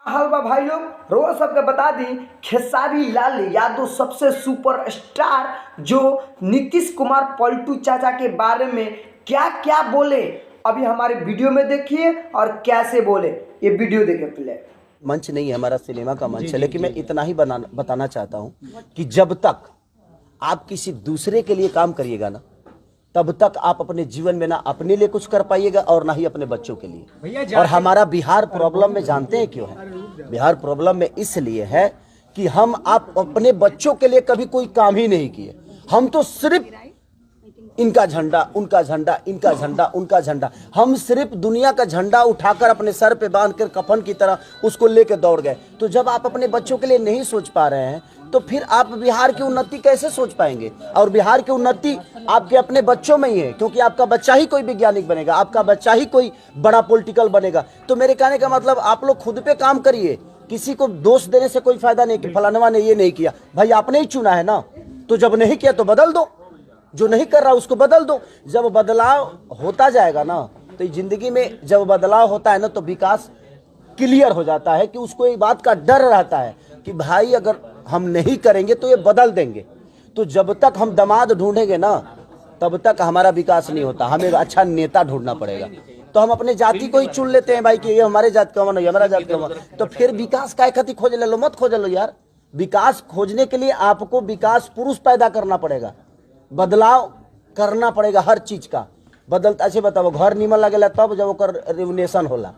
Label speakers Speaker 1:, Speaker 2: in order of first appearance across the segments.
Speaker 1: हलवा भाई लोग रोज सबके बता दी, खेसारी लाल यादव सबसे सुपर स्टार जो नीतीश कुमार पलटू चाचा के बारे में क्या क्या बोले अभी हमारे वीडियो में देखिए और कैसे बोले। ये वीडियो देखिए पहले।
Speaker 2: मंच नहीं है हमारा, सिनेमा का मंच है, लेकिन मैं इतना ही बताना चाहता हूं कि जब तक आप किसी दूसरे के लिए काम करिएगा ना, तब तक आप अपने जीवन में ना अपने लिए कुछ कर पाइएगा और ना ही अपने बच्चों के लिए। और हमारा बिहार प्रॉब्लम में जानते हैं क्यों है? बिहार प्रॉब्लम में इसलिए है कि आप अपने बच्चों के लिए कभी कोई काम ही नहीं किए। हम तो सिर्फ इनका झंडा, उनका झंडा, इनका झंडा, उनका झंडा, हम सिर्फ दुनिया का झंडा उठाकर अपने सर पे बांधकर कफन की तरह उसको लेकर दौड़ गए। तो जब आप अपने बच्चों के लिए नहीं सोच पा रहे हैं तो फिर आप बिहार की उन्नति कैसे सोच पाएंगे? और बिहार की उन्नति आपके अपने बच्चों में ही है, क्योंकि आपका बच्चा ही कोई वैज्ञानिक बनेगा, आपका बच्चा ही कोई बड़ा पॉलिटिकल बनेगा। तो मेरे कहने का मतलब आप लोग खुद पे काम करिए, किसी को दोष देने से कोई फायदा नहीं कि फलानवा ने ये नहीं किया। भाई आपने ही चुना है ना, तो जब नहीं किया तो बदल दो, जो नहीं कर रहा उसको बदल दो। जब बदलाव होता जाएगा ना, तो जिंदगी में जब बदलाव होता है ना तो विकास क्लियर हो जाता है कि उसको एक बात का डर रहता है कि भाई अगर हम नहीं करेंगे तो ये बदल देंगे। तो जब तक हम दामाद ढूंढेंगे ना तब तक हमारा विकास नहीं होता। हमें अच्छा नेता ढूंढना पड़ेगा। तो हम अपने जाति को ही चुन लेते हैं भाई कि ये हमारे जात का ये हमारा जात का, तो फिर विकास काय खती खोज ले लो, मत खोज लो यार। विकास खोजने के लिए आपको विकास पुरुष पैदा करना पड़ेगा, बदलाव करना पड़ेगा हर चीज का। बदलता अच्छे बताओ, घर निमन लगेला तब जब ओकर रिवोल्यूशन होला,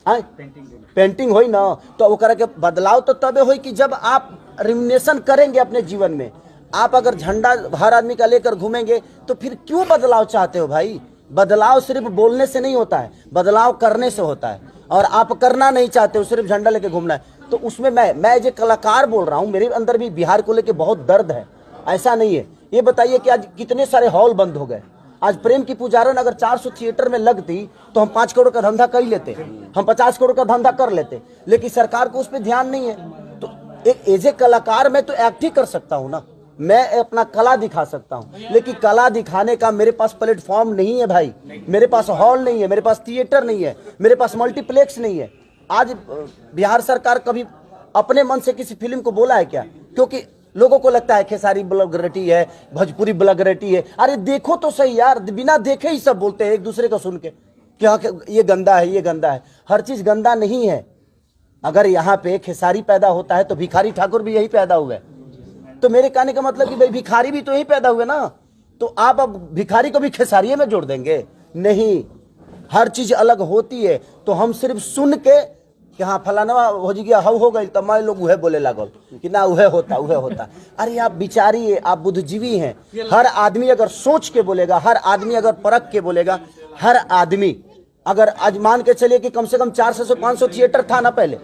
Speaker 2: पेंटिंग होई ना तो ओकरा के बदलाव तो तबे होई कि जब आप रिवोल्यूशन करेंगे अपने जीवन में। आप अगर झंडा हर आदमी का लेकर घूमेंगे तो फिर क्यों बदलाव चाहते हो भाई? बदलाव सिर्फ बोलने से नहीं होता है, बदलाव करने से होता है। और आप करना नहीं चाहते हो, सिर्फ झंडा लेके घूमना है। तो उसमें मैं जो कलाकार बोल रहा हूँ, मेरे अंदर भी बिहार को लेके बहुत दर्द है। ऐसा नहीं है। ये बताइए कि आज कितने सारे हॉल बंद हो गए। आज प्रेम की पुजारन अगर 400 थिएटर में लगती तो हम 5 करोड़ का धंधा कर लेते, हम 50 करोड़ का धंधा कर लेते, लेकिन सरकार को उस पर ध्यान नहीं है। तो एक एज ए कलाकार मैं तो एक्ट ही कर सकता हूँ ना, मैं अपना कला दिखा सकता हूँ, लेकिन कला दिखाने का मेरे पास प्लेटफॉर्म नहीं है भाई। मेरे पास हॉल नहीं है, मेरे पास थिएटर नहीं है, मेरे पास मल्टीप्लेक्स नहीं है। आज बिहार सरकार कभी अपने मन से किसी फिल्म को बोला है क्या? क्योंकि लोगों को लगता है खेसारी ब्लॉगरेटी है, भोजपुरी ब्लॉगरेटी है। अरे देखो तो सही यार, बिना देखे ही सब बोलते हैं एक दूसरे को सुन के कि हाँ ये गंदा है, ये गंदा है। हर चीज गंदा नहीं है। अगर यहाँ पे खेसारी पैदा होता है तो भिखारी ठाकुर भी यही पैदा हुए। तो मेरे कहने का मतलब कि भाई भिखारी भी तो यही पैदा हुए ना। तो आप अब भिखारी को भी खेसारिये में जोड़ देंगे? नहीं, हर चीज अलग होती है। तो हम सिर्फ सुन के कि हाँ फलाना हो गया, हव हो गई, तब मैं लोग उहे बोले लागल कि ना उहे होता, उहे होता। अरे आप बिचारी, आप बुद्धिजीवी हैं। हर आदमी अगर सोच के बोलेगा, हर आदमी अगर परख के बोलेगा, हर आदमी अगर आज मान के चलिए कि कम से कम 400 से 500 थिएटर था ना पहले,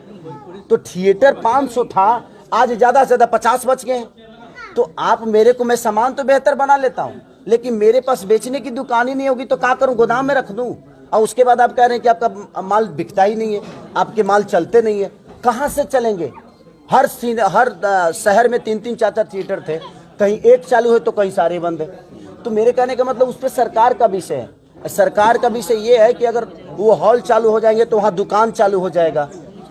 Speaker 2: तो थिएटर 500 था, आज ज्यादा से ज्यादा 50 बच गए हैं। तो आप मेरे को, मैं सामान तो बेहतर बना लेता हूँ, लेकिन मेरे पास बेचने की दुकान ही नहीं होगी तो क्या करूँ? गोदाम में रख दूँ। और उसके बाद आप कह रहे हैं कि आपका माल बिकता ही नहीं है, आपके माल चलते नहीं है। कहाँ से चलेंगे? हर शहर में 3-3 4-4 थिएटर थे, कहीं एक चालू है तो कहीं सारे बंद है। तो मेरे कहने का मतलब उस पर सरकार का विषय है। सरकार का विषय ये है कि अगर वो हॉल चालू हो जाएंगे तो वहाँ दुकान चालू हो जाएगा,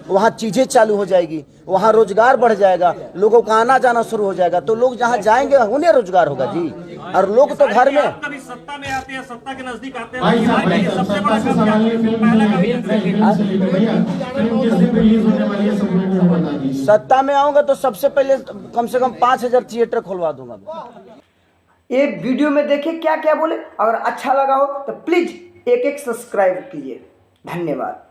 Speaker 2: वहाँ चीजें चालू हो जाएगी, वहाँ रोजगार बढ़ जाएगा, लोगों का आना जाना शुरू हो जाएगा। तो लोग जहाँ जाएंगे उन्हें रोजगार होगा जी। और लोग तो घर में
Speaker 3: कभी सत्ता में आते हैं, सत्ता के नजदीक आते
Speaker 4: भाई
Speaker 3: हैं, सबसे बड़ा
Speaker 2: सत्ता में आऊंगा तो सबसे पहले कम से कम 5000 थिएटर खुलवा दूंगा।
Speaker 1: ये वीडियो में देखिए क्या क्या बोले। अगर अच्छा लगा हो तो प्लीज एक सब्सक्राइब कीजिए। धन्यवाद।